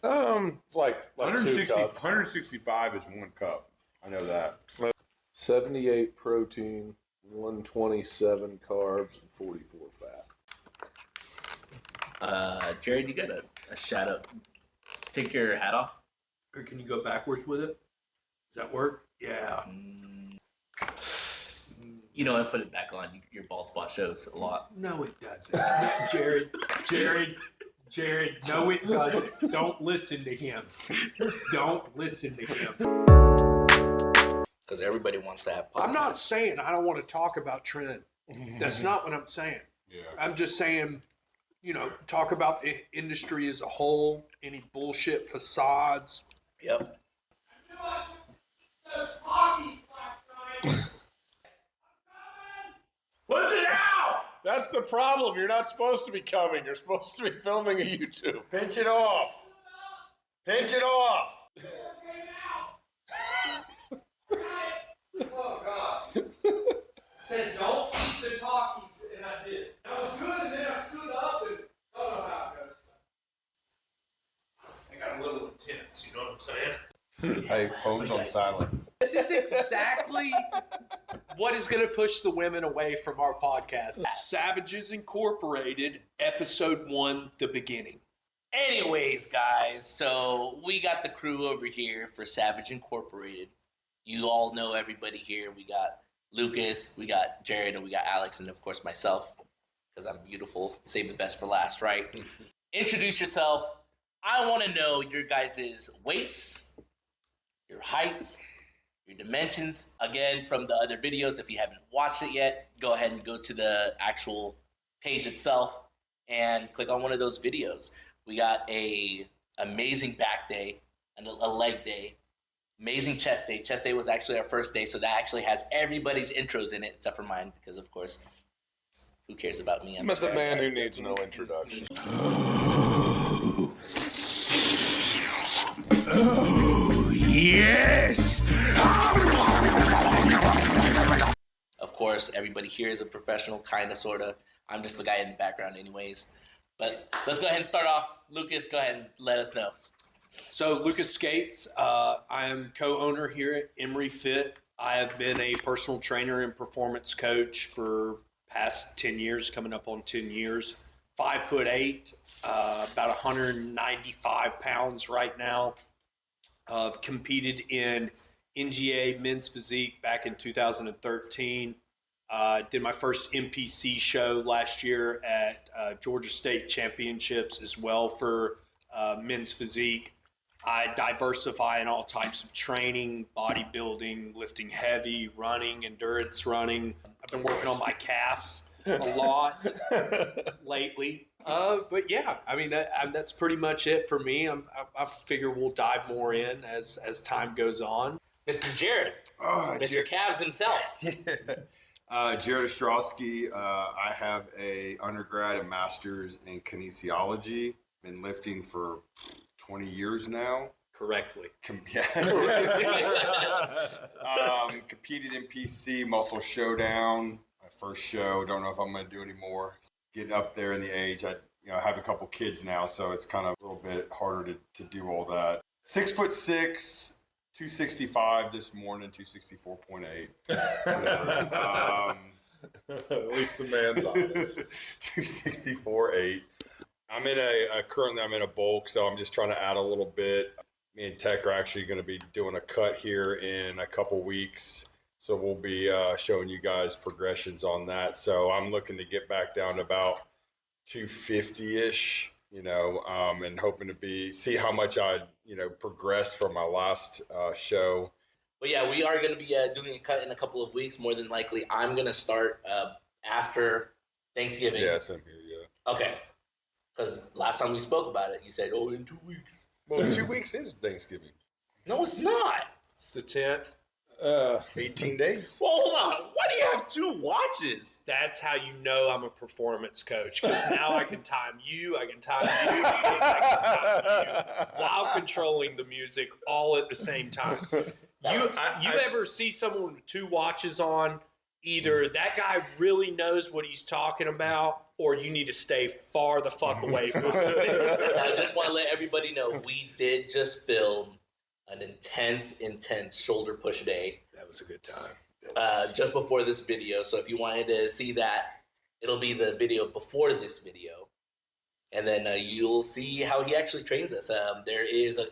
cups? Like 160, 2 cups. 165 is 1 cup. I know that. 78 protein, 127 carbs, and 44 fat. Jared, you got a shout out. Take your hat off. Or can you go backwards with it? Does that work? Yeah. You know, I put it back on. Your bald spot shows a lot. No, it doesn't. Jared, no, it doesn't. Don't listen to him. Don't listen to him. Because everybody wants that. I'm not saying I don't want to talk about Trent. That's not what I'm saying. Yeah. I'm just saying, talk about the industry as a whole, any bullshit facades. Yep. What's it out? That's the problem. You're not supposed to be coming. You're supposed to be filming a YouTube. Pinch it off. Pinch it off. Oh, God. Said, don't eat the talkies, and I did. I was good, and then I stood up, and I don't know how it goes. I got a little intense, you know what I'm saying? Hey, phone's on silent. This is exactly what is going to push the women away from our podcast. Savages Incorporated, Episode 1, The Beginning. Anyways, guys, so we got the crew over here for Savage Incorporated. You all know everybody here. We got Lucas, we got Jared, and we got Alex, and of course myself, because I'm beautiful. Save the best for last, right? Introduce yourself. I want to know your guys' weights, your heights, your dimensions. Again, from the other videos, if you haven't watched it yet, go ahead and go to the actual page itself and click on one of those videos. We got a amazing back day and a leg day. Amazing chest day. Chest day was actually our first day, so that actually has everybody's intros in it, except for mine, because of course, who cares about me? I'm That's a man who needs no introduction. Oh, yes! Of course, everybody here is a professional, kind of, sort of. I'm just the guy in the background anyways. But let's go ahead and start off. Lucas, go ahead and let us know. So, Lucas Skates, I am co-owner here at Emery Fit. I have been a personal trainer and performance coach for past 10 years, coming up on 10 years. 5'8", about 195 pounds right now. I've competed in NGA Men's Physique back in 2013. Did my first NPC show last year at Georgia State Championships as well for Men's Physique. I diversify in all types of training, bodybuilding, lifting heavy, running, endurance running. I've been working on my calves a lot lately. But yeah, I mean, that's pretty much it for me. I figure we'll dive more in as time goes on. Mr. Jared, Mr. Cavs himself. Jared Ostrowski. I have a undergrad and master's in kinesiology. Been lifting for 20 years now. Correctly. Competed in PC, Muscle Showdown. My first show. Don't know if I'm going to do any more. Getting up there in the age. I have a couple kids now, so it's kind of a little bit harder to do all that. 6'6", 265 this morning, 264.8. At least the man's honest. 264.8. Currently I'm in a bulk, so I'm just trying to add a little bit. Me and Tech are actually going to be doing a cut here in a couple weeks. So we'll be showing you guys progressions on that. So I'm looking to get back down to about 250-ish, and hoping to see how much I, progressed from my last show. But yeah, we are going to be doing a cut in a couple of weeks. More than likely, I'm going to start after Thanksgiving. Yeah, same here, yeah. Okay. Because last time we spoke about it, you said, in 2 weeks. Well, 2 weeks is Thanksgiving. No, it's not. It's the 10th. 18 days. Well, hold on. Why do you have 2 watches? That's how you know I'm a performance coach. Because now I can time you, I can time you, I can time you, while controlling the music all at the same time. You ever see someone with 2 watches on either that guy really knows what he's talking about, or you need to stay far the fuck away from him. I just want to let everybody know we did just film an intense shoulder push day. That was a good time. Just before this video. So if you wanted to see that, it'll be the video before this video. And then you'll see how he actually trains us. There is a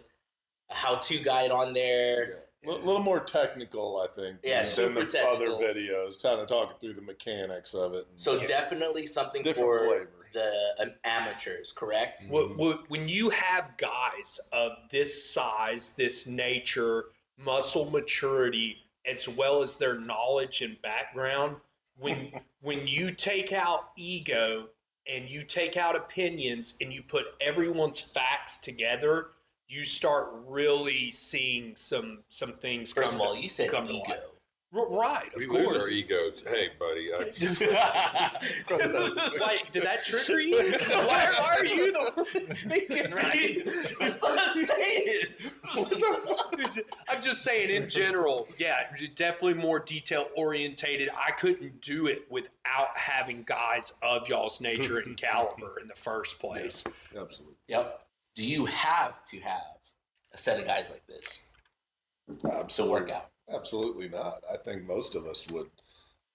how-to guide on there. A little more technical, I think. Yeah, super than the technical. other videos, trying to talk through the mechanics of it. So definitely something Different for flavor. the amateurs, correct? When you have guys of this size, this nature, muscle maturity, as well as their knowledge and background, when you take out ego and you take out opinions and you put everyone's facts together, you start really seeing some things. First of all, you said come to ego. light. Right, of We course. lose our egos. Hey, buddy. Wait, did that trigger you? Why are you the one speaking? Right? That's what I'm saying. I'm just saying in general, yeah, definitely more detail orientated. I couldn't do it without having guys of y'all's nature and caliber in the first place. Yeah, absolutely. Yep. Do you have to have a set of guys like this to work out? Absolutely not. I think most of us would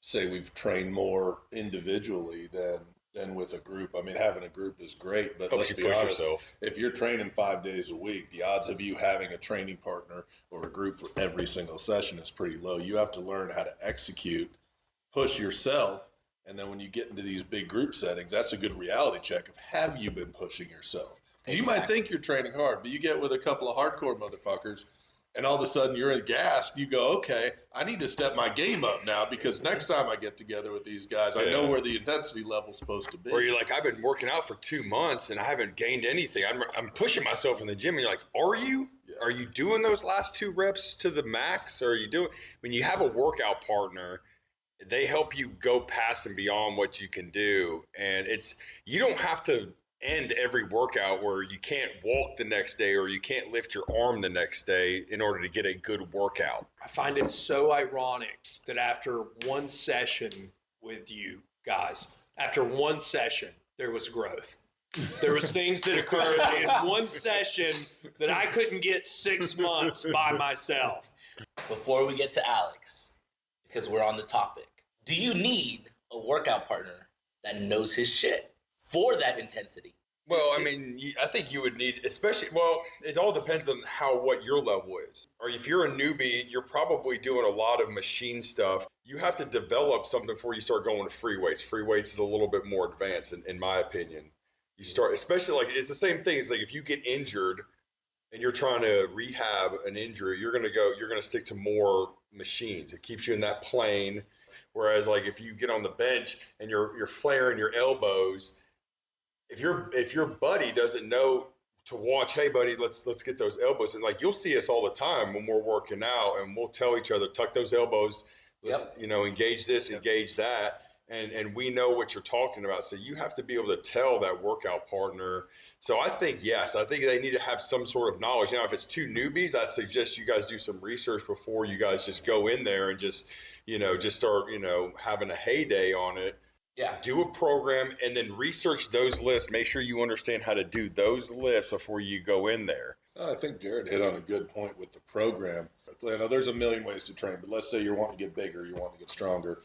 say we've trained more individually than with a group. I mean, having a group is great, but Helps let's you be push honest, yourself. if you're training 5 days a week, the odds of you having a training partner or a group for every single session is pretty low. You have to learn how to execute, push yourself, and then when you get into these big group settings, that's a good reality check of have you been pushing yourself? 'Cause you might think you're training hard, but you get with a couple of hardcore motherfuckers, and all of a sudden you're in gas. You go, okay, I need to step my game up now because next time I get together with these guys, I know where the intensity level's supposed to be. Or you're like, I've been working out for 2 months and I haven't gained anything. I'm pushing myself in the gym. And you're like, are you? Yeah. Are you doing those last 2 reps to the max? Or are you doing? When you have a workout partner, they help you go past and beyond what you can do. And you don't have to end every workout where you can't walk the next day or you can't lift your arm the next day in order to get a good workout. I find it so ironic that after one session with you guys, after one session, there was growth. There was things that occurred in one session that I couldn't get 6 months by myself. Before we get to Alex, because we're on the topic, do you need a workout partner that knows his shit for that intensity? Well, I mean, I think you would need, especially, well, it all depends on what your level is. Or if you're a newbie, you're probably doing a lot of machine stuff. You have to develop something before you start going to free weights. Free weights is a little bit more advanced, in my opinion. You start, especially like, it's the same thing. It's like if you get injured and you're trying to rehab an injury, you're going to stick to more machines. It keeps you in that plane. Whereas like if you get on the bench and you're flaring your elbows, if your buddy doesn't know to watch, hey buddy, let's get those elbows, and like you'll see us all the time when we're working out, and we'll tell each other, tuck those elbows, let's engage this, engage that, and we know what you're talking about. So you have to be able to tell that workout partner. So I think yes, I think they need to have some sort of knowledge. Now, if it's 2 newbies, I'd suggest you guys do some research before you guys just go in there and just start having a heyday on it. Yeah. Do a program and then research those lifts. Make sure you understand how to do those lifts before you go in there. I think Jared hit on a good point with the program. I know there's a million ways to train, but let's say you're wanting to get bigger, you want to get stronger.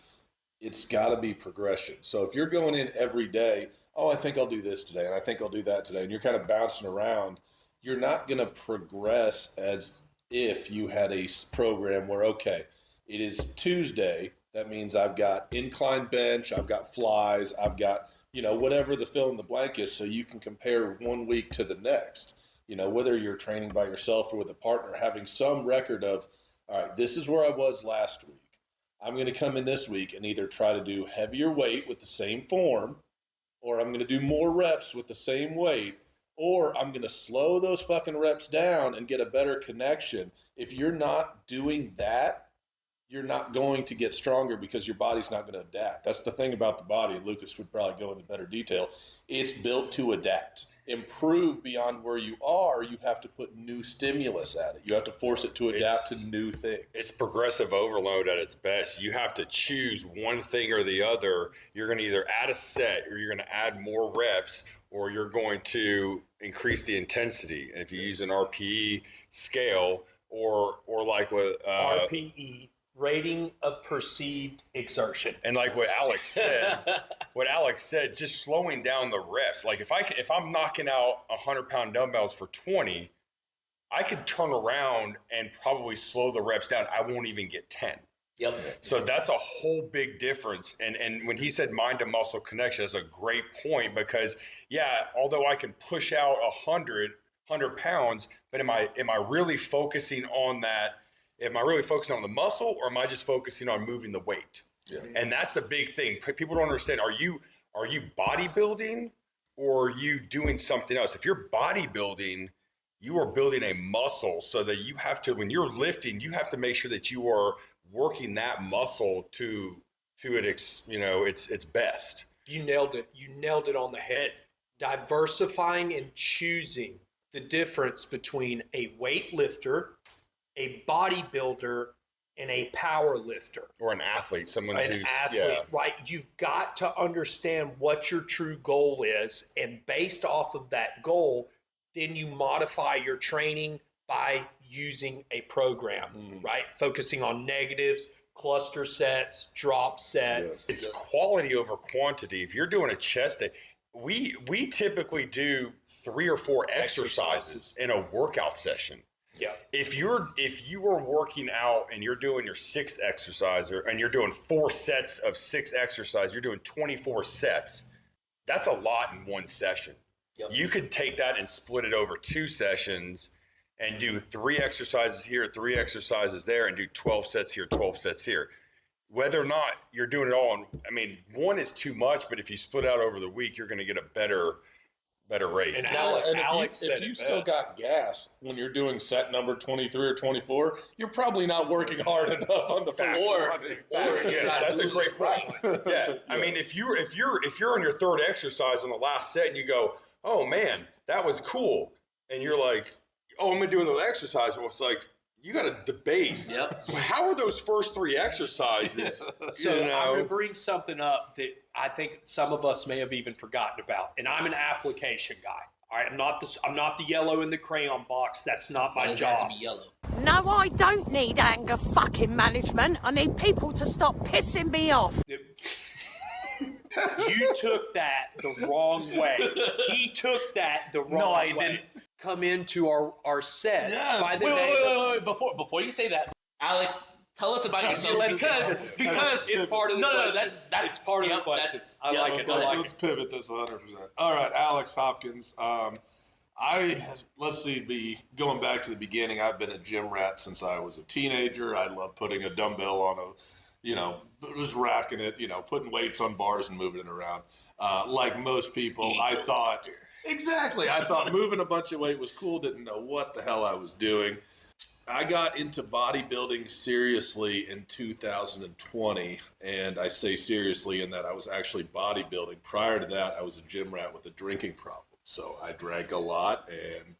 It's got to be progression. So if you're going in every day, I think I'll do this today, and I think I'll do that today, and you're kind of bouncing around, you're not going to progress as if you had a program where, okay, it is Tuesday. That means I've got incline bench, I've got flies, I've got, whatever the fill in the blank is, so you can compare 1 week to the next. Whether you're training by yourself or with a partner, having some record of, all right, this is where I was last week. I'm going to come in this week and either try to do heavier weight with the same form, or I'm going to do more reps with the same weight, or I'm going to slow those fucking reps down and get a better connection. If you're not doing that, you're not going to get stronger because your body's not going to adapt. That's the thing about the body, and Lucas would probably go into better detail. It's built to adapt. Improve beyond where you are, you have to put new stimulus at it. You have to force it to adapt to new things. It's progressive overload at its best. You have to choose one thing or the other. You're going to either add a set, or you're going to add more reps, or you're going to increase the intensity. And if you use an RPE scale, or like with RPE, rating of perceived exertion. and like what Alex said, just slowing down the reps. Like if I'm knocking out 100-pound dumbbells for 20, I could turn around and probably slow the reps down. I won't even get 10. Yep. So that's a whole big difference. And when he said mind to muscle connection, that's a great point, because although I can push out 100 pounds, but am I really focusing on that? Am I really focusing on the muscle, or am I just focusing on moving the weight? Yeah. And that's the big thing. People don't understand. Are you bodybuilding, or are you doing something else? If you're bodybuilding, you are building a muscle, so that you have to, when you're lifting, you have to make sure that you are working that muscle to its best. You nailed it. You nailed it on the head. Diversifying and choosing the difference between a weightlifter, a bodybuilder, and a power lifter. Or an athlete, someone who's right? You've got to understand what your true goal is, and based off of that goal, then you modify your training by using a program, right? Focusing on negatives, cluster sets, drop sets. It's quality over quantity. If you're doing a chest day, we typically do 3 or 4 exercises in a workout session. Yeah. If you are working out and you're doing your 6th exercise, and you're doing 4 sets of 6 exercises, you're doing 24 sets. That's a lot in one session. Yep. You could take that and split it over 2 sessions and do 3 exercises here, 3 exercises there, and do 12 sets here, 12 sets here. Whether or not you're doing it all, one is too much, but if you split out over the week, you're going to get a better rate. And If you still got gas when you're doing set number 23 or 24, you're probably not working hard enough on the first. That's a great point. Yeah, I mean, if you're on your 3rd exercise on the last set and you go, oh man, that was cool, and you're like, oh, I'm gonna do another exercise. Well, it's like, you got to debate. Yep. How are those first 3 exercises? So I'm going to bring something up that I think some of us may have even forgotten about, and I'm an application guy. All right, I'm not the yellow in the crayon box. That's not my Why does it job. have to be yellow? No, I don't need anger fucking management. I need people to stop pissing me off. You took that the wrong way. He took that the wrong way. No, I didn't. Come into our sets by the Wait. Before you say that, Alex, tell us about yourself, because it's part of the question. That's it's part of the question. I like it. Let's pivot this 100%. All right, Alex Hopkins. Let's see, going back to the beginning, I've been a gym rat since I was a teenager. I love putting a dumbbell on just racking it, putting weights on bars and moving it around. Like most people, I thought moving a bunch of weight was cool, didn't know what the hell I was doing. I got into bodybuilding seriously in 2020, and I say seriously in that I was actually bodybuilding. Prior to that, I was a gym rat with a drinking problem. So I drank a lot, and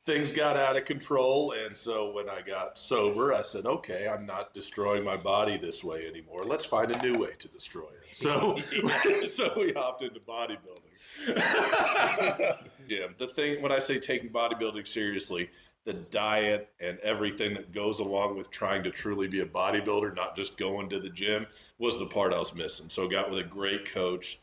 things got out of control. And so when I got sober, I said, okay, I'm not destroying my body this way anymore. Let's find a new way to destroy it. So we hopped into bodybuilding. Yeah, the thing, when I say taking bodybuilding seriously, the diet and everything that goes along with trying to truly be a bodybuilder, not just going to the gym, was the part I was missing. So got with a great coach.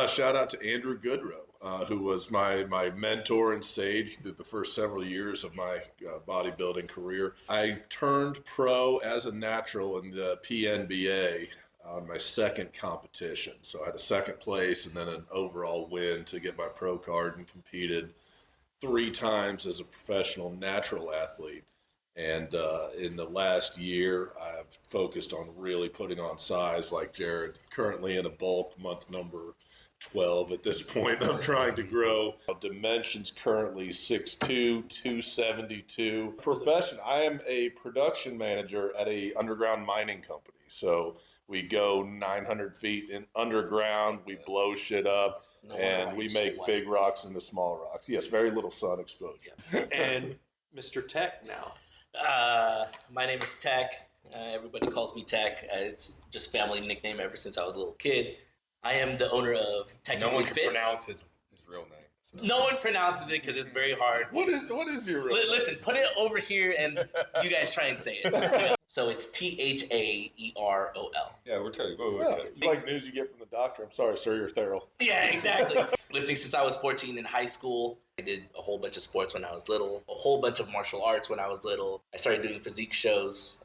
Shout out to Andrew Goodrow, who was my mentor and sage through the first several years of my bodybuilding career. I turned pro as a natural in the PNBA on my 2nd competition. So I had a 2nd place and then an overall win to get my pro card, and competed 3 times as a professional natural athlete. And in the last year, I've focused on really putting on size like Jared, currently in a bulk month number 12 at this point. I'm trying to grow. Dimensions currently 6'2", 272. Profession, I am a production manager at a underground mining company. So we go 900 feet in underground, we blow shit up, No wonder why and we you're so make white. big rocks into small rocks. Yes, very little sun exposure. And Mr. Tech now. My name is Tech. Everybody calls me Tech. It's just family nickname ever since I was a little kid. I am the owner of No Technically one can Fits. pronounce his real name. So. No one pronounces it because it's very hard. What is your real Listen, put it over here and you guys try and say it. So it's THAEROL. Yeah, we're telling you. Yeah, it's like news you get from the doctor. I'm sorry, sir, you're thorough. Yeah, exactly. Lifting since I was 14 in high school. I did a whole bunch of sports when I was little, a whole bunch of martial arts when I was little. I started doing physique shows.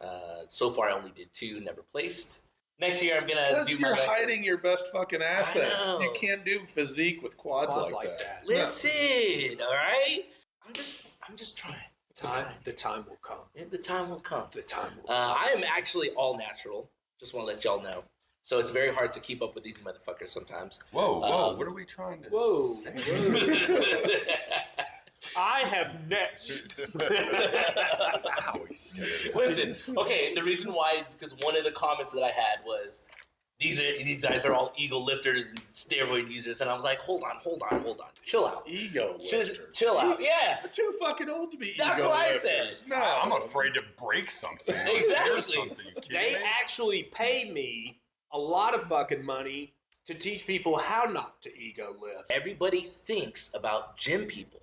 So far, I only did 2, never placed. Next year, I'm going to Because do you're my best. hiding your best fucking assets. know. You can't do physique with quads Quads like like that. that. Listen, all right? I'm just trying. The time will come. The time will come. The time will come. I am actually all natural. Just want to let y'all know. So it's very hard to keep up with these motherfuckers sometimes. Whoa, what are we trying to Whoa. say? I have next. Wow, he's stereotyping. Listen, okay, the reason why is because one of the comments that I had was, these guys are all ego lifters and steroid users. And I was like, hold on. Chill out. Ego Just lifters. chill out. Yeah. You're too fucking old to be That's ego what I lifters. said. No, I'm afraid to break something. Exactly. Hear something. You kidding They me? actually pay me a lot of fucking money to teach people how not to ego lift. Everybody thinks about gym people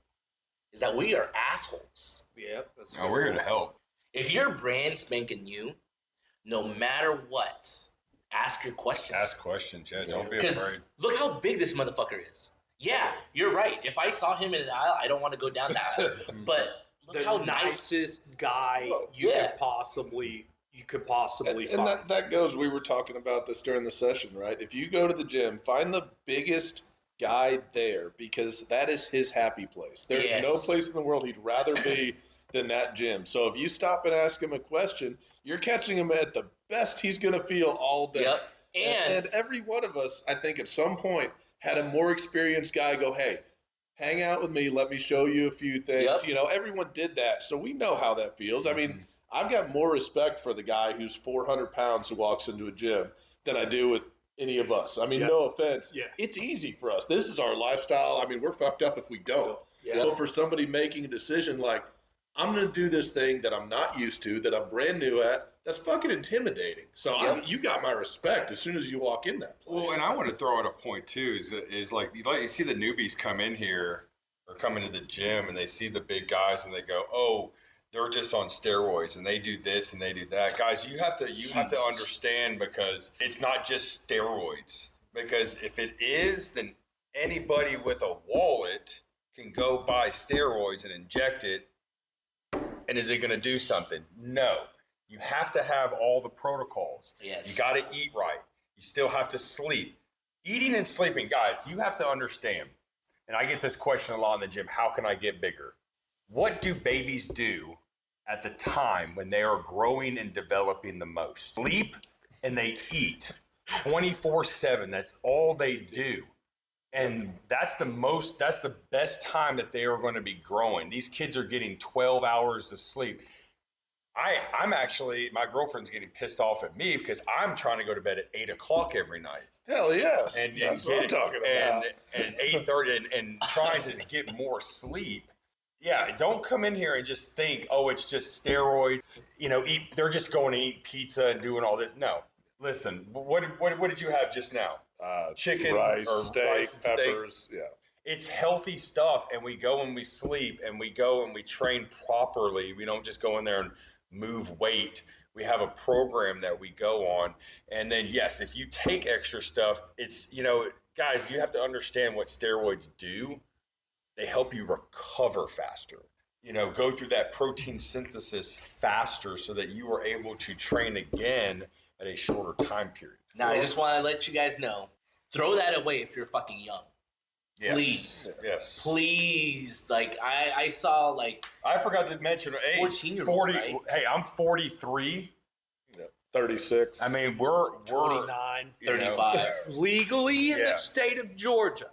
is that we are assholes. Yep. That's No, we're here to help. If you're brand spanking new, no matter what, ask your questions. Ask questions, yeah. Don't be Because afraid. look how big this motherfucker is. Yeah, you're right. If I saw him in an aisle, I don't want to go down that aisle. But look the how nice. nicest guy Well, you yeah. could possibly And find. that goes, we were talking about this during the session, right? If you go to the gym, find the biggest guy there because that is his happy place. There's Yes. no place in the world he'd rather be than that gym. So if you stop and ask him a question, you're catching him at the best he's going to feel all day. Yep. And every one of us, I think at some point, had a more experienced guy go, hey, hang out with me. Let me show you a few things. Yep. You know, everyone did that. So we know how that feels. I mean, I've got more respect for the guy who's 400 pounds who walks into a gym than I do with any of us. I mean, Yeah. no offense. Yeah. It's easy for us. This is our lifestyle. I mean, we're fucked up if we don't. Yeah. But for somebody making a decision like, I'm going to do this thing that I'm not used to, that I'm brand new at, that's fucking intimidating. So you got my respect as soon as you walk in that place. Well, and I want to throw out a point too. Is like you see the newbies come in here or come into the gym and they see the big guys and they go, "Oh, they're just on steroids and they do this and they do that." Guys, you have to understand because it's not just steroids. Because if it is, then anybody with a wallet can go buy steroids and inject it. And is it going to do something? No. You have to have all the protocols. Yes. You got to eat right. You still have to sleep. Eating and sleeping, guys, you have to understand. And I get this question a lot in the gym. How can I get bigger? What do babies do at the time when they are growing and developing the most? Sleep and they eat 24/7. That's all they do. And that's the best time that they are going to be growing. These kids are getting 12 hours of sleep. I'm actually, my girlfriend's getting pissed off at me because I'm trying to go to bed at 8 o'clock every night. Hell yes. And That's what I'm talking about. And 8:30 and trying to get more sleep. Yeah, don't come in here and just think, oh, it's just steroids. You know, they're just going to eat pizza and doing all this. No. Listen, what did you have just now? Chicken, rice, or steak, rice and steak. peppers. Yeah. It's healthy stuff, and we go and we sleep, and we go and we train properly. We don't just go in there and move weight. We have a program that we go on. And then, yes, if you take extra stuff, it's, guys, you have to understand what steroids do. They help you recover faster, go through that protein synthesis faster so that you are able to train again at a shorter time period. Now, I just want to let you guys know, throw that away if you're fucking young. Yes. Please. Yes. Please. Like, I saw, like, I forgot to mention, 14-year-old, 40. right? Hey, I'm 43. 36. I mean, we're 29. you know, 35. Legally in Yeah. the state of Georgia,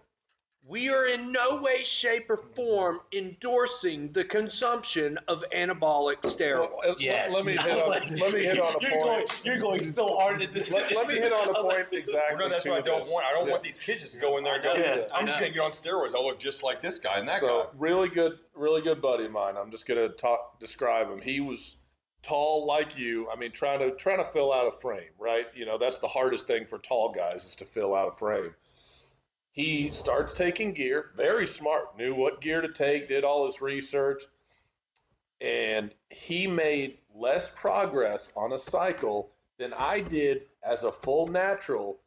we are in no way, shape, or form endorsing the consumption of anabolic steroids. Yes. Let me I hit was on, like, let me hit on a point. You're going so hard at this. Let me hit on a I was like, point exactly. Well, no, that's to what I don't this. want. I don't Yeah. want these kids just to go in there and go, Yeah. I'm just going to get on steroids. I'll look just like this guy and that So guy. really good buddy of mine. I'm just gonna describe him. He was tall like you. I mean, trying to fill out a frame, right? You know, that's the hardest thing for tall guys is to fill out a frame. He starts taking gear, very smart, knew what gear to take, did all his research, and he made less progress on a cycle than I did as a full natural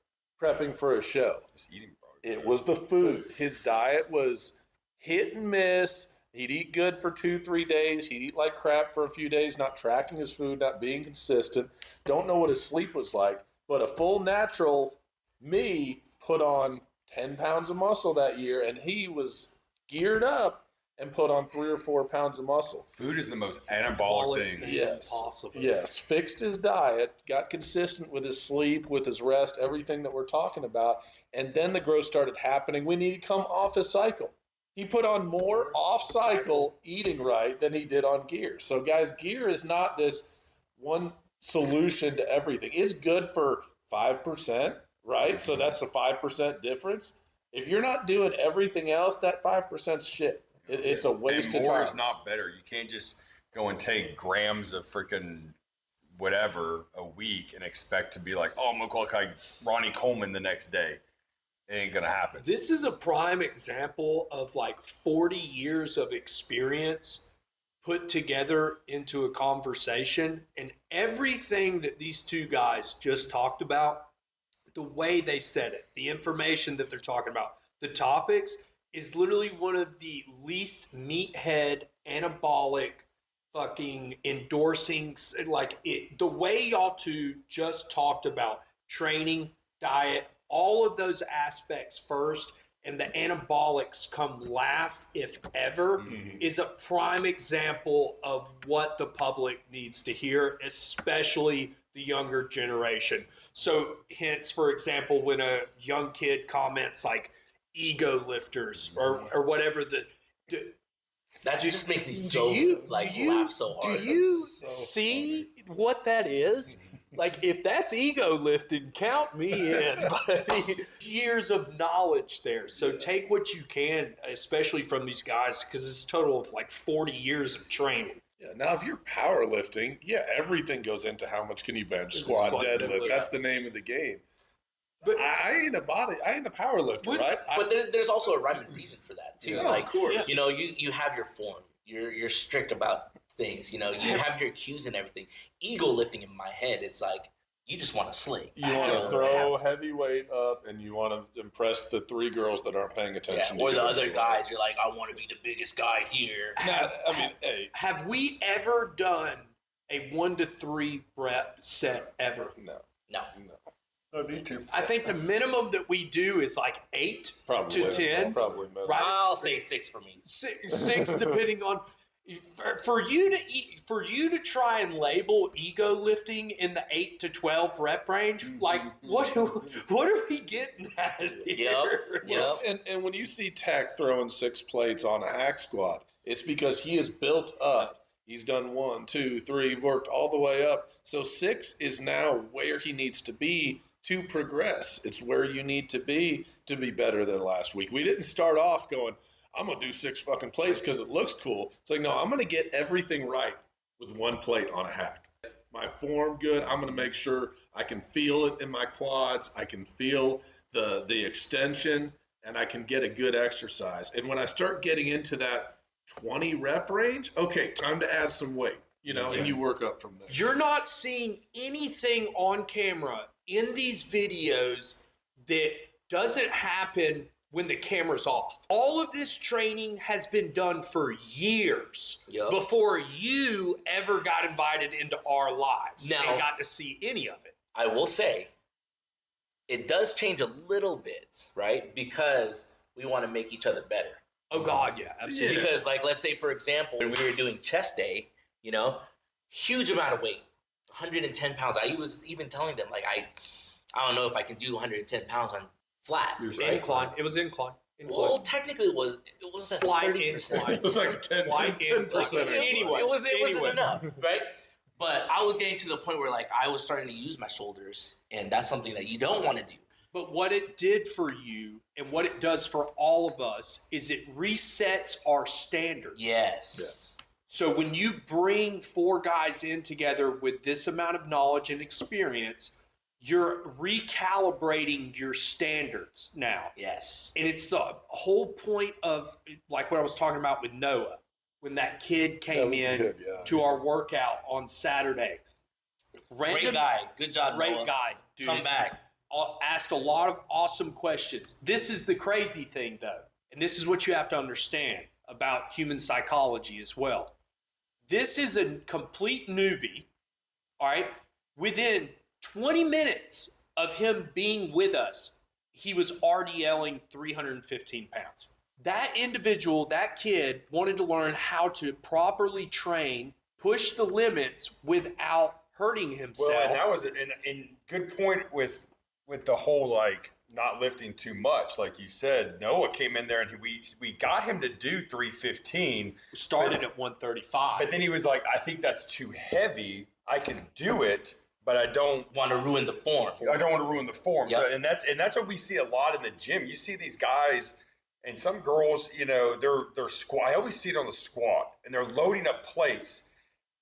prepping for a show. Just eating products. It was the food. His diet was hit and miss. He'd eat good for 2-3 days. He'd eat like crap for a few days, not tracking his food, not being consistent. Don't know what his sleep was like. But a full natural me put on 10 pounds of muscle that year, and he was geared up and put on 3 or 4 pounds of muscle. Food is the most anabolic thing. Yes. Possible. Yes. Fixed his diet, got consistent with his sleep, with his rest, everything that we're talking about. And then the growth started happening when he come off his cycle. He put on more off cycle eating right than he did on gear. So, guys, gear is not this one solution to everything. It's good for 5%, right? So that's a 5% difference. If you're not doing everything else, that 5%'s shit. It's a waste and of more time. is not better. You can't just go and take grams of freaking whatever a week and expect to be like, oh, I'm going to look like Ronnie Coleman the next day. It ain't going to happen. This is a prime example of like 40 years of experience put together into a conversation, and everything that these two guys just talked about, the way they said it, the information that they're talking about, the topics, is literally one of the least meathead, anabolic, fucking endorsing, like it. The way y'all two just talked about training, diet, all of those aspects first, and the anabolics come last, if ever, is a prime example of what the public needs to hear, especially the younger generation. So, hence, for example, when a young kid comments like ego lifters or whatever, That just makes me so laugh so hard. Do you so see what that is? Like, if that's ego lifting, count me in, buddy. Years of knowledge there. So take what you can, especially from these guys, because it's a total of like 40 years of training. Yeah, now if you're powerlifting, everything goes into how much can you bench, squat, deadlift. That's the name of the game. But I ain't a power lifter, right? But there's also a rhyme and reason for that too. Yeah, like, of course. you know, you have your form. You're strict about things. You know, you have your cues and everything. Ego lifting in my head, it's like you just want to sling. You want to throw heavy weight up, and you want to impress the 3 girls that aren't paying attention. Or to the you other anyway. guys, you're like, I want to be the biggest guy here. Nah, I mean, hey, have we ever done a 1 to 3 rep set ever? no. No need to. I think the minimum that we do is like 8 Probably to 10. Probably minimum. Right. I'll say 6 for me. Six depending on for you to try and label ego lifting in the 8 to 12 rep range. Like what are we getting at here? Yep. And when you see Tack throwing 6 plates on a hack squat, it's because he is built up. He's done 1, 2, 3, worked all the way up. So 6 is now where he needs to be to progress. It's where you need to be better than last week. We didn't start off going, I'm going to do 6 fucking plates because it looks cool. It's like, no, I'm going to get everything right with 1 plate on a hack. My form good. I'm going to make sure I can feel it in my quads. I can feel the extension, and I can get a good exercise. And when I start getting into that 20 rep range, okay, time to add some weight, and you work up from there. You're not seeing anything on camera in these videos that doesn't happen when the camera's off. All of this training has been done for years before you ever got invited into our lives and got to see any of it. I will say, it does change a little bit, right? Because we want to make each other better. Oh, God, yeah, absolutely. Because, like, let's say, for example, when we were doing chest day, huge amount of weight, 110 pounds. I was even telling them, like, I don't know if I can do 110 pounds on flat. Incline. It was incline. Well, technically, it was a Slight 30%. incline. It was like 10%. Anyway, it wasn't enough, right? But I was getting to the point where, like, I was starting to use my shoulders, and that's something that you don't want to do. But what it did for you and what it does for all of us is it resets our standards. Yes. So when you bring 4 guys in together with this amount of knowledge and experience, you're recalibrating your standards now. Yes. And it's the whole point of, like what I was talking about with Noah, when that kid came in to our workout on Saturday. Great guy. Good job, Great Noah. guy, dude. Come back. Asked a lot of awesome questions. This is the crazy thing, though, and this is what you have to understand about human psychology as well. This is a complete newbie, all right? Within 20 minutes of him being with us, he was already yelling 315 pounds. That individual, that kid, wanted to learn how to properly train, push the limits without hurting himself. Well, and that was a good point with the whole, like, not lifting too much. Like you said, Noah came in there and we got him to do 315. Started at 135. But then he was like, I think that's too heavy. I can do it, but I don't Want to ruin the form. I don't want to ruin the form. Yep. So, and that's what we see a lot in the gym. You see these guys and some girls, you know, they're squat. I always see it on the squat, and they're loading up plates,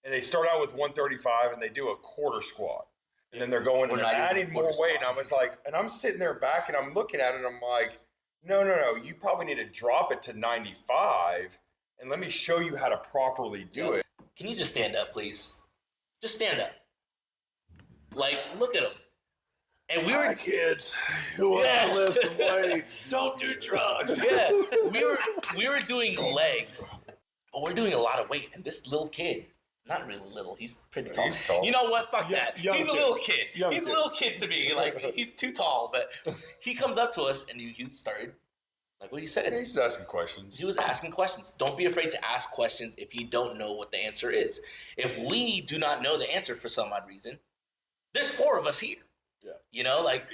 and they start out with 135 and they do a quarter squat. And then they're going and they're adding more weight. And I was like, and I'm sitting there back and I'm looking at it and I'm like, no. You probably need to drop it to 95 and let me show you how to properly do it. Can you just stand up, please? Just stand up. Like, look at him. And we were kids who want to lift some weights. Don't do drugs. yeah, we were doing legs, but we're doing a lot of weight. And this little kid, not really little, he's pretty tall. He's tall. You know what? Fuck that. young He's a kid. little kid. Young He's kid. a little kid to me. Like, he's too tall, but he comes up to us and he started, like what you said. He's just asking questions. He was asking questions. Don't be afraid to ask questions if you don't know what the answer is. If we do not know the answer for some odd reason, there's 4 of us here. Yeah. You know, like,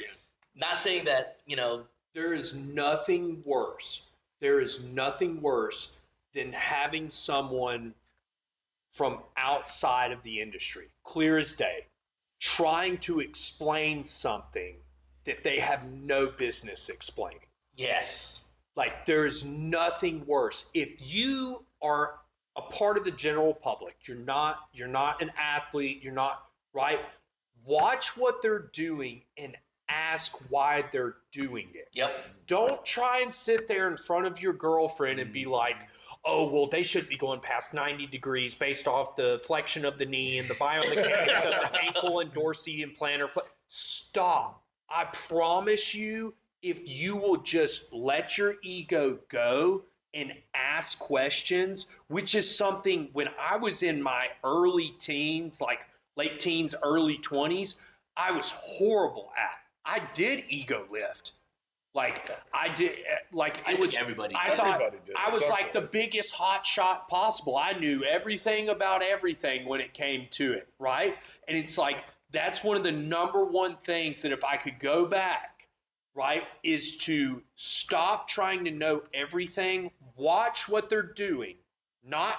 not saying that, you know, There is nothing worse. There is nothing worse than having someone from outside of the industry, clear as day, trying to explain something that they have no business explaining. yes. Like, there's nothing worse. If you are a part of the general public, you're not an athlete, you're not, right? Watch what they're doing and ask why they're doing it. Yep. Don't try and sit there in front of your girlfriend and be like, oh, well, they shouldn't be going past 90 degrees based off the flexion of the knee and the biomechanics of the ankle and dorsey and plantar. Stop. I promise you, if you will just let your ego go and ask questions, which is something when I was in my early teens, like late teens, early 20s, I was horrible at. I did ego lift. Like I did, like I it was. think everybody I did. thought Everybody did I at was some like the point. biggest hot shot possible. I knew everything about everything when it came to it, right? And it's like that's one of the number one things that if I could go back, right, is to stop trying to know everything. Watch what they're doing. Don't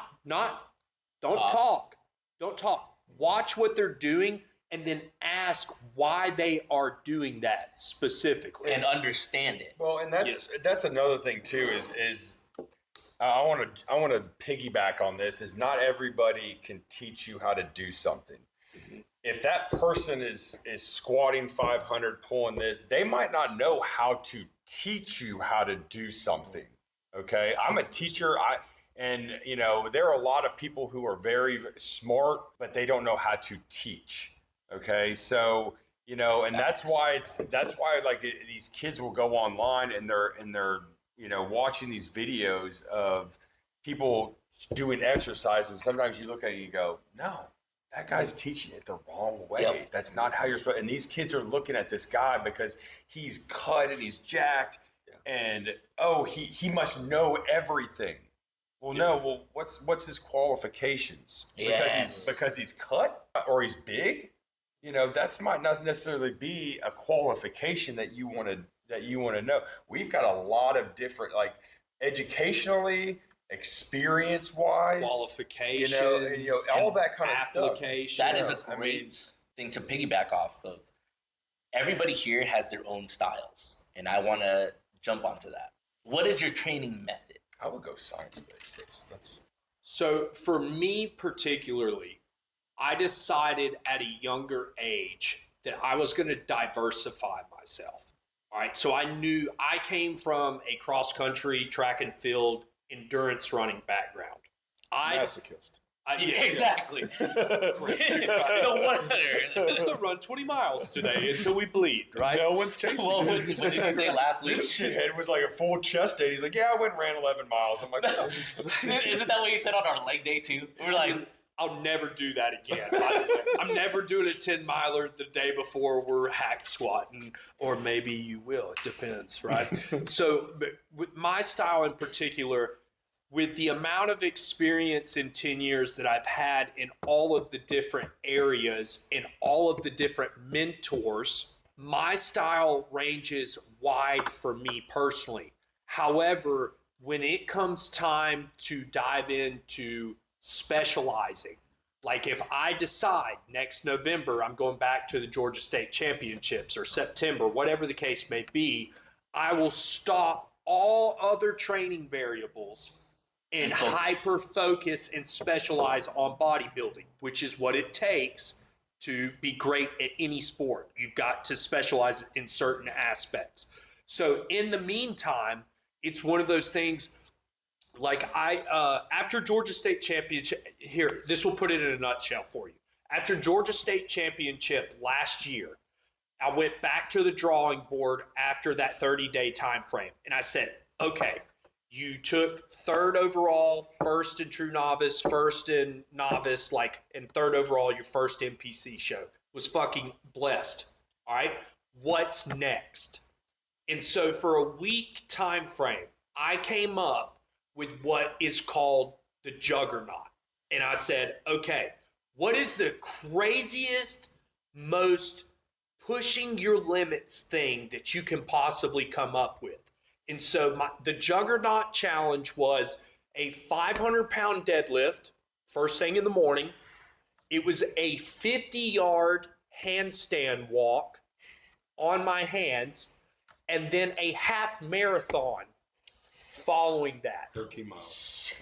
talk. Don't talk. Watch what they're doing and then ask why they are doing that specifically. And understand it. Well, and that's another thing too. Is I want to piggyback on this. Is not everybody can teach you how to do something. If that person is squatting 500, pulling this, they might not know how to teach you how to do something. Okay, I'm a teacher. And you know there are a lot of people who are very smart, but they don't know how to teach. Okay, so you know, and that's why like these kids will go online and they're you know watching these videos of people doing exercise, and sometimes you look at it and you go, no, that guy's teaching it the wrong way. Yep. That's not how you're supposed. And these kids are looking at this guy because he's cut and he's jacked, and oh, he must know everything. Well, no. Well, what's his qualifications? Yes. Because he's cut. or he's big, that's might not necessarily be a qualification that you want to know. We've got a lot of different, like, educationally, experience wise, Qualifications, all that kind of stuff. applications. That is a great thing to piggyback off of. Everybody here has their own styles, and I want to jump onto that. What is your training method? I would go science-based. That's So for me particularly, I decided at a younger age that I was going to diversify myself. All right. So I knew I came from a cross country, track and field, endurance running background. Masochist. Yeah, Exactly. No wonder. Let's go run 20 miles today until we bleed, right? No one's chasing Well, you. what did you say last week? this shithead was like a full chest day. He's like, yeah, I went and ran 11 miles. I'm like, Isn't that what you said on our leg day too? We're like, I'll never do that again, by the way. I'm never doing a 10 miler the day before we're hack squatting, or maybe you will. It depends, right? So, but with my style in particular, with the amount of experience in 10 years that I've had in all of the different areas and all of the different mentors, my style ranges wide for me personally. However, when it comes time to dive into specializing, like if I decide next November I'm going back to the Georgia State Championships, or September, whatever the case may be, I will stop all other training variables and hyper focus and specialize on bodybuilding, which is what it takes to be great at any sport. You've got to specialize in certain aspects. So in the meantime, it's one of those things, like after Georgia State Championship, here, this will put it in a nutshell for you. After Georgia State Championship last year, I went back to the drawing board after that 30-day time frame, and I said, okay, you took third overall, first in true novice, first in novice, and third overall, your first NPC show. Was fucking blessed. All right. What's next? And so for a week time frame, I came up with what is called the Juggernaut. And I said, okay, what is the craziest, most pushing your limits thing that you can possibly come up with? And so the Juggernaut challenge was a 500-pound deadlift, first thing in the morning. It was a 50-yard handstand walk on my hands, and then a half marathon following that. 13 miles.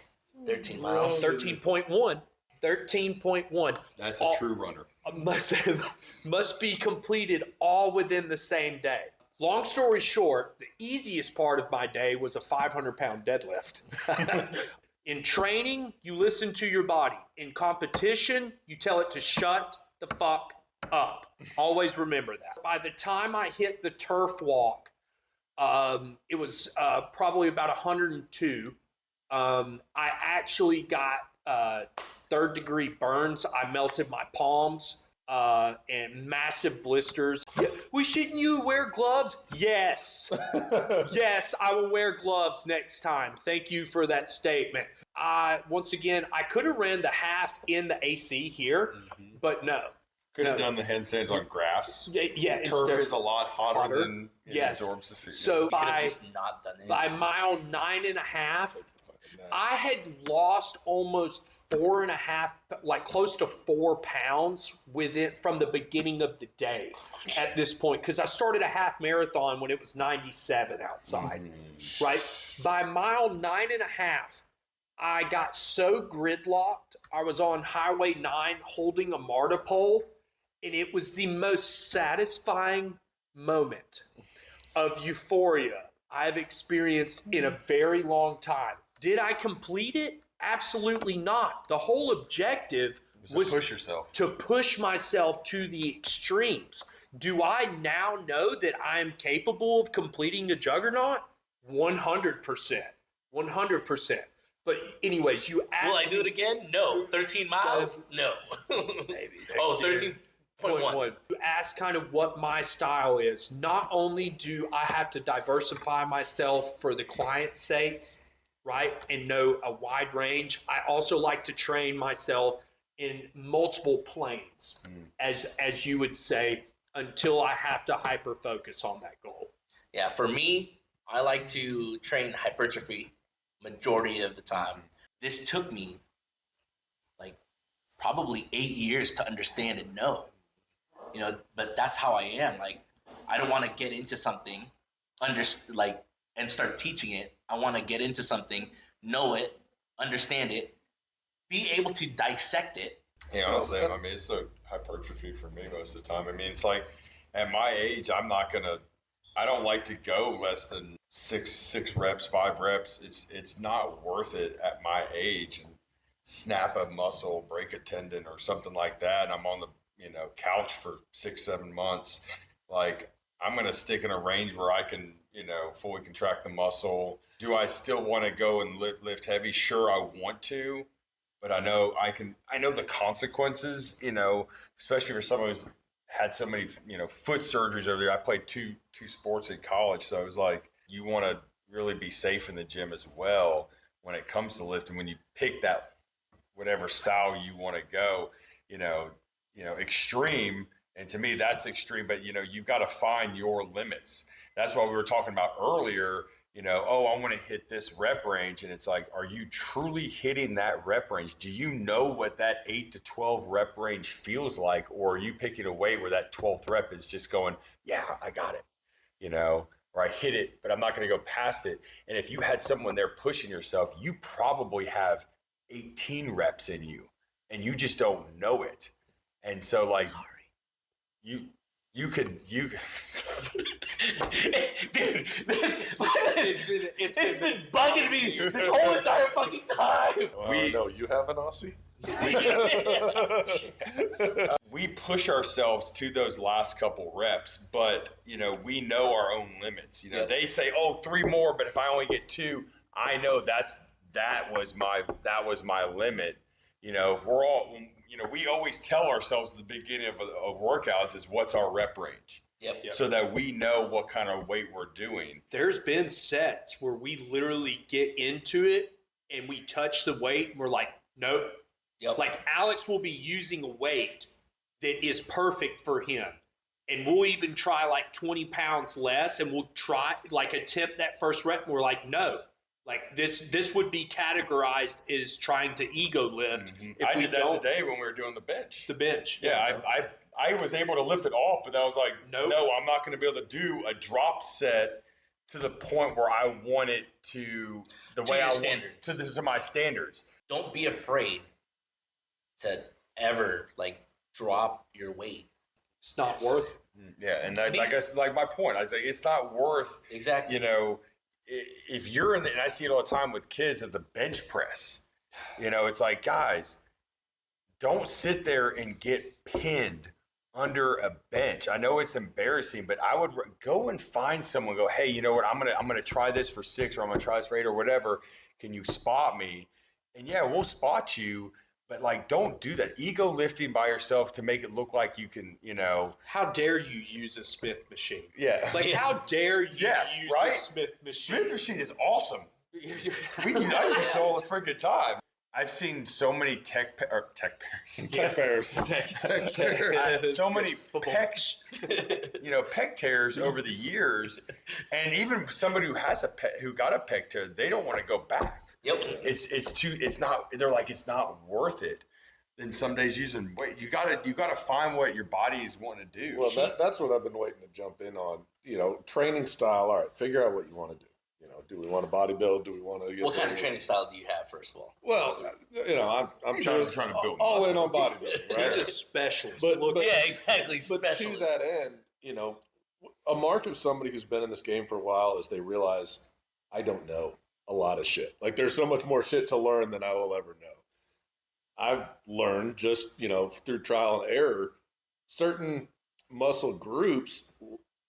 13 miles. 13.1. 13.1. That's a true runner. Must be completed all within the same day. Long story short, the easiest part of my day was a 500-pound deadlift. In training, you listen to your body. In competition, you tell it to shut the fuck up. Always remember that. By the time I hit the turf walk, it was probably about 102. I actually got third-degree burns. I melted my palms. And massive blisters. Well, shouldn't you wear gloves? Yes. Yes, I will wear gloves next time. Thank you for that statement. Once again, I could have ran the half in the AC here, but no. Could have done the handstands on grass. Yeah, Turf is a lot hotter than it yes. absorbs the food. So You could have just not done it. by mile 9.5, I had lost almost 4.5, like close to 4 pounds from the beginning of the day at this point, because I started a half marathon when it was 97 outside, right? By mile 9.5, I got so gridlocked. I was on Highway 9 holding a MARTA pole, and it was the most satisfying moment of euphoria I've experienced in a very long time. Did I complete it? Absolutely not. The whole objective was push yourself. to push myself to the extremes. Do I now know that I am capable of completing a Juggernaut? 100%. 100%. But anyways, you asked Will I do it again? No. 13 miles? No. Maybe. Oh, 13.1. You ask kind of what my style is. Not only do I have to diversify myself for the client's sakes, right, and know a wide range, I also like to train myself in multiple planes, as you would say, until I have to hyper focus on that goal. Yeah, for me, I like to train hypertrophy majority of the time. This took me like probably 8 years to understand and know. But that's how I am. Like, I don't want to get into something, and start teaching it. I want to get into something, know it, understand it, be able to dissect it. Yeah, honestly, I mean, it's a hypertrophy for me most of the time. I mean, it's like at my age, I don't like to go less than six reps, 5 reps. It's not worth it at my age. And snap a muscle, break a tendon or something like that. And I'm on the, couch for 6-7 months. Like, I'm going to stick in a range where I can, fully contract the muscle. Do I still want to go and lift heavy? Sure, I want to, but I know the consequences, especially for someone who's had so many, foot surgeries over there. I played two sports in college. So it was like, you want to really be safe in the gym as well when it comes to lifting. When you pick that, whatever style you want to go, extreme. And to me, that's extreme, but you've got to find your limits. That's what we were talking about earlier. I want to hit this rep range. And it's like, are you truly hitting that rep range? Do you know what that 8 to 12 rep range feels like? Or are you picking a weight where that 12th rep is just going, yeah, I got it, or I hit it, but I'm not going to go past it. And if you had someone there pushing yourself, you probably have 18 reps in you and you just don't know it. And so like, you could dude, it's been bugging me this whole entire fucking time. No, you have an Aussie? We push ourselves to those last couple reps, but we know our own limits. They say, 3 more, but if I only get 2, I know that was my limit. If we're all, we always tell ourselves at the beginning of workouts is what's our rep range. Yep. So that we know what kind of weight we're doing. There's been sets where we literally get into it and we touch the weight and we're like, nope. Yep. Like Alex will be using a weight that is perfect for him. And we'll even try like 20 pounds less and we'll try attempt that first rep and we're like, no. Like this would be categorized as trying to ego lift. Mm-hmm. I did that today when we were doing the bench. The bench. Yeah, I was able to lift it off, but then I was like, nope. No, I'm not going to be able to do a drop set to the point where I want it to the way I want to my standards. Don't be afraid to ever drop your weight. It's not worth it. Yeah, and like my point, I say it's not worth exactly. If you're and I see it all the time with kids at the bench press. It's like, guys, don't sit there and get pinned under a bench. I know it's embarrassing, but I would go and find someone. Go, hey, you know what? I'm gonna try this for 6, or I'm gonna try this for 8, or whatever. Can you spot me? And yeah, we'll spot you. But don't do that. Ego lifting by yourself to make it look like you can, How dare you use a Smith machine? Yeah. How dare you use right? a Smith machine? Smith machine is awesome. We do that use all the freaking time. I've seen so many tech pairs. So many pec tears over the years, and even somebody who got a pec tear, they don't want to go back. Yep. They're like, it's not worth it. Then some days you gotta find what your body is wanting to do. Well, that's what I've been waiting to jump in on. Training style. All right, figure out what you want to do. Do we want to bodybuild? Do we want to? What kind of training style do you have, first of all? Well, I'm trying to build all in on bodybuilding. Right? He's a specialist. But yeah, exactly. But specialist. to that end, a mark of somebody who's been in this game for a while is they realize I don't know a lot of shit. Like there's so much more shit to learn than I will ever know. I've learned just, through trial and error, certain muscle groups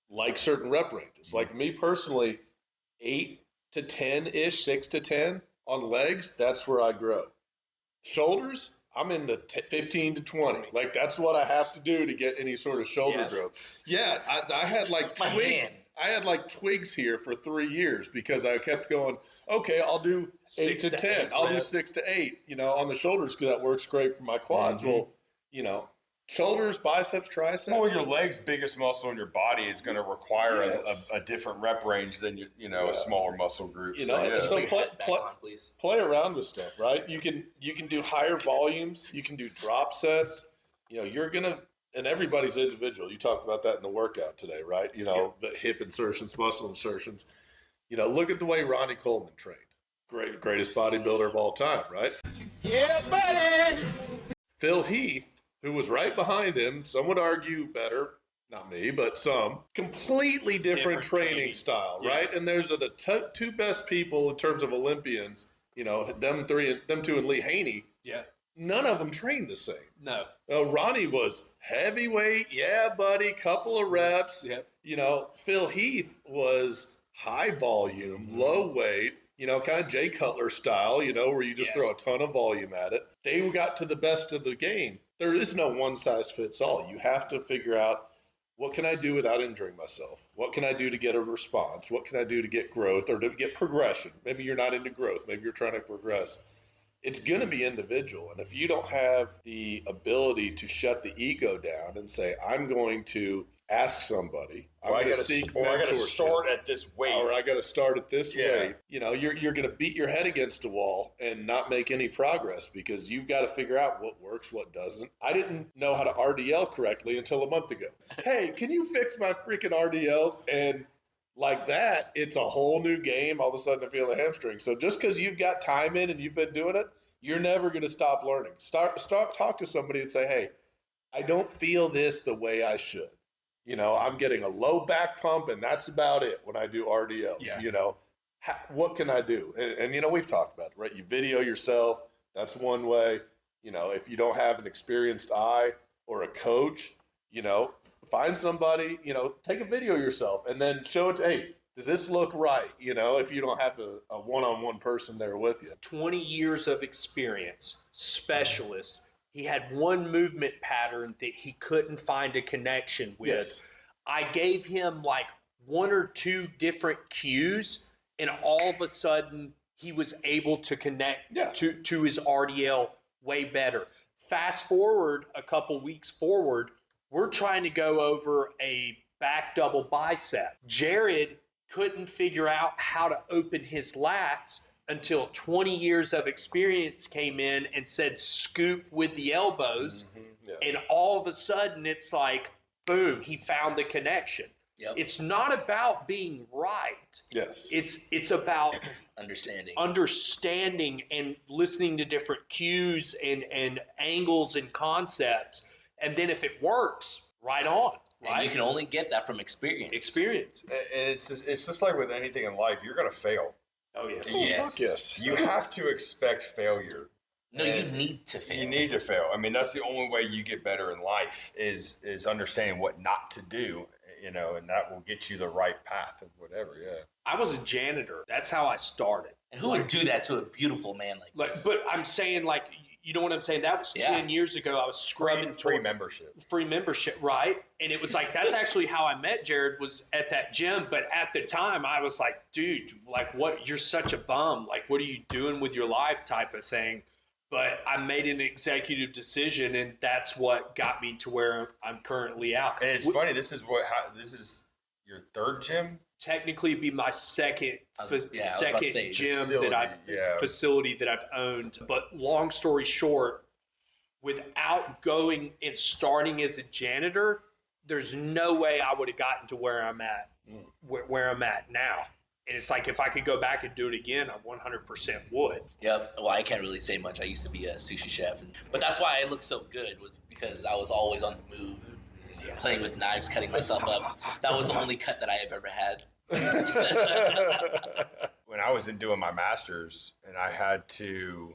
like certain rep ranges. Like me personally, 8 to 10-ish, 6 to 10 on legs, that's where I grow. Shoulders, I'm in the 15 to 20. Like that's what I have to do to get any sort of shoulder growth. Yeah, I had like I had like twigs here for 3 years because I kept going, okay, I'll do 8 to 10. I'll do 6 to 8, on the shoulders because that works great for my quads. Well, shoulders, biceps, triceps. Well, your leg's biggest muscle in your body is going to require a different rep range than a smaller muscle group. So Please. play around with stuff, right? You can do higher volumes. You can do drop sets. You're gonna, and everybody's individual. You talked about that in the workout today, right? The hip insertions, muscle insertions. Look at the way Ronnie Coleman trained. Greatest bodybuilder of all time, right? Yeah, buddy! Phil Heath, who was right behind him, some would argue better, not me, but some, completely different training style, right? And there's the two best people in terms of Olympians, them two and Lee Haney. Yeah. None of them trained the same. No. Ronnie was heavyweight, yeah, buddy, couple of reps. Yep. Phil Heath was high volume, low weight, kind of Jay Cutler style, where you just throw a ton of volume at it. They got to the best of the game. There is no one size fits all. You have to figure out, what can I do without injuring myself? What can I do to get a response? What can I do to get growth or to get progression? Maybe you're not into growth. Maybe you're trying to progress. It's going to be individual. And if you don't have the ability to shut the ego down and say, I'm going to ask somebody, I'm going to seek mentorship. I got to start at this weight. Or I got to start at this weight. You're going to beat your head against a wall and not make any progress because you've got to figure out what works, what doesn't. I didn't know how to RDL correctly until a month ago. Hey, can you fix my freaking RDLs? And like that, it's a whole new game. All of a sudden, I feel a hamstring. So just because you've got time in and you've been doing it, you're never going to stop learning. Talk to somebody and say, hey, I don't feel this the way I should. I'm getting a low back pump, and that's about it when I do RDLs. Yeah. What can I do? And we've talked about it, right? You video yourself. That's one way. If you don't have an experienced eye or a coach, find somebody, take a video yourself and then show it to, hey, does this look right? If you don't have a one-on-one person there with you. 20 years of experience, specialist. He had one movement pattern that he couldn't find a connection with. Yes. I gave him like 1 or 2 different cues, and all of a sudden he was able to connect to his RDL way better. Fast forward a couple weeks forward, we're trying to go over a back double bicep. Jared couldn't figure out how to open his lats until 20 years of experience came in and said scoop with the elbows. Mm-hmm. Yeah. And all of a sudden it's like, boom, he found the connection. Yep. It's not about being right. Yes. It's about understanding and listening to different cues and angles and concepts. And then if it works, right on. Right? And you can only get that from experience. And it's just like with anything in life, you're going to fail. Oh, yeah. Yes. You have to expect failure. No, you need to fail. You need to fail. I mean, that's the only way you get better in life is understanding what not to do, and that will get you the right path and whatever, yeah. I was a janitor. That's how I started. And who would do that to a beautiful man like this? But I'm saying, you know what I'm saying? That was 10 years ago. I was scrubbing free membership, right? And it was like, that's actually how I met Jared, was at that gym. But at the time, I was like, dude, what? You're such a bum. What are you doing with your life type of thing? But I made an executive decision, and that's what got me to where I'm currently at. And it's funny. This is your third gym. Technically, it'd be my second gym facility that I've owned. But long story short, without going and starting as a janitor, there's no way I would have gotten to where I'm at, where I'm at now. And it's like, if I could go back and do it again, I 100% would. Yep. Well, I can't really say much. I used to be a sushi chef. But that's why I looked so good, was because I was always on the move, playing with knives, cutting myself up. That was the only cut that I have ever had. When I was doing my master's and I had to,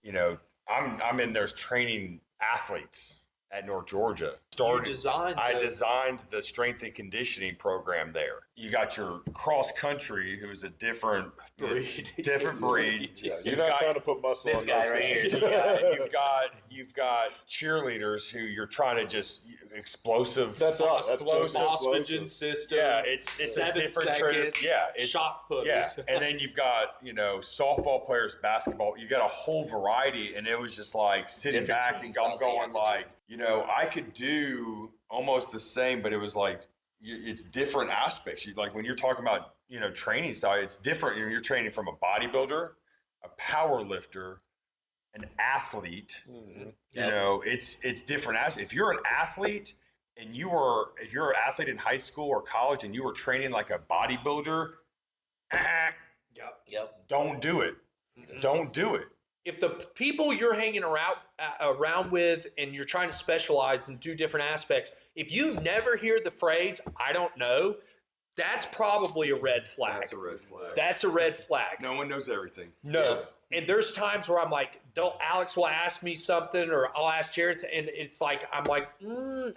I'm in there training athletes at North Georgia. I designed the strength and conditioning program there. You got your cross country, who's a different breed. Yeah, you're not trying to put muscle This on guy those right guys. here. You've got cheerleaders who you're trying to just explosive. That's us. That's Explosive. Osmogen system. Yeah, it's a 7 different seconds, yeah, it's shot putters. Yeah, and then you've got softball players, basketball. You got a whole variety, and it was just like sitting Different back training and I'm styles that you going have to like, I could do almost the same, but it was like it's different aspects. Like when you're talking about training style, it's different. You're training from a bodybuilder, a power lifter, an athlete. Mhm. It's different aspects. If you're an athlete and if you're an athlete in high school or college and you were training like a bodybuilder, Yep. don't do it. Don't do it. If the people you're hanging around with and you're trying to specialize and do different aspects, if you never hear the phrase, I don't know, that's probably a red flag. That's a red flag. That's a red flag. No one knows everything. No. And there's times where I'm like, Alex will ask me something or I'll ask Jared, and it's like, I'm like,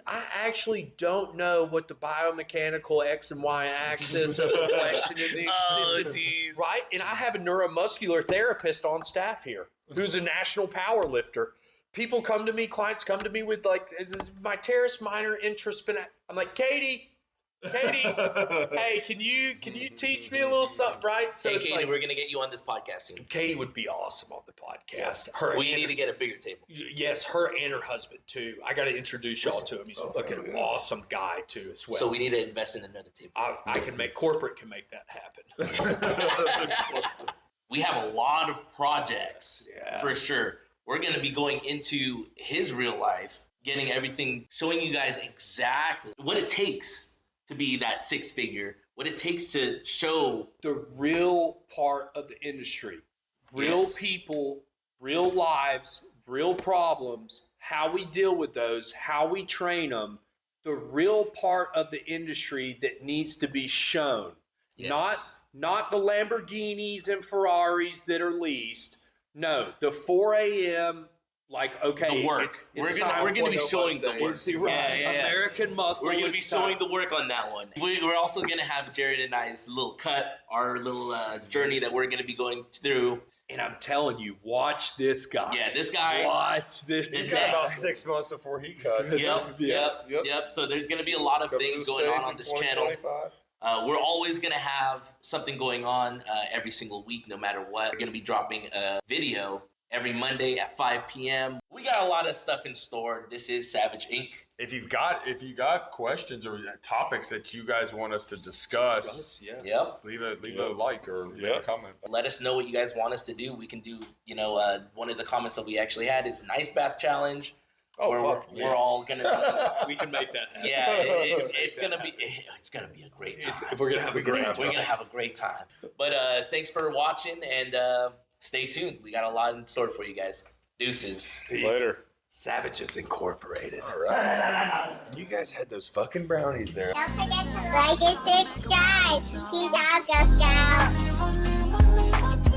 I actually don't know what the biomechanical X and Y axis of the flexion and the extension, geez. right? And I have a neuromuscular therapist on staff here who's a national power lifter. People come to me, clients come to me with like, this is my teres minor intraspinal. I'm like, Katie, hey, can you teach me a little something, right? So Hey, it's Katie, like, we're gonna get you on this podcast soon. Katie would be awesome on the podcast. We need to get a bigger table. Yes, her and her husband too. I got to introduce y'all to him. He's a fucking awesome guy too, as well. So we need to invest in another table. I can make corporate can make that happen. We have a lot of projects Yeah. for sure. We're going to be going into his real life, getting everything, showing you guys exactly what it takes to be that six figure, what it takes to show. The real part of the industry, real Yes. people, real lives, real problems, how we deal with those, how we train them. The real part of the industry that needs to be shown. Yes. Not the Lamborghinis and Ferraris that are leased. No, the 4 a.m. Like, okay, The work. it's We're time gonna for be the showing the Mustang. work. It's right. Yeah. American muscle. We're going to be it's showing time. the work on that one. We're also going to have Jared and I's little cut, our little journey that we're going to be going through. And I'm telling you, watch this guy. Yeah, this guy. Watch this He's He's guy. got about Next. 6 months before he cuts. Yep. So there's going to be a lot of things going on this channel. We're always going to have something going on every single week, no matter what. We're going to be dropping a video every Monday at 5 p.m. We got a lot of stuff in store. This is Savage Inc. If you got questions or topics that you guys want us to discuss, Yep. leave a like or leave a comment. Let us know what you guys want us to do. We can do, one of the comments that we actually had is an ice bath challenge. Oh, where fuck. we're all gonna. We can make that happen. Yeah, it's gonna be a great time. We're gonna have a great We're time. gonna have a great time. But thanks for watching and stay tuned. We got a lot in store for you guys. Deuces. Later. Savages Incorporated. All right. You guys had those fucking brownies there. Don't forget to like and subscribe. Peace out, Girl Scouts.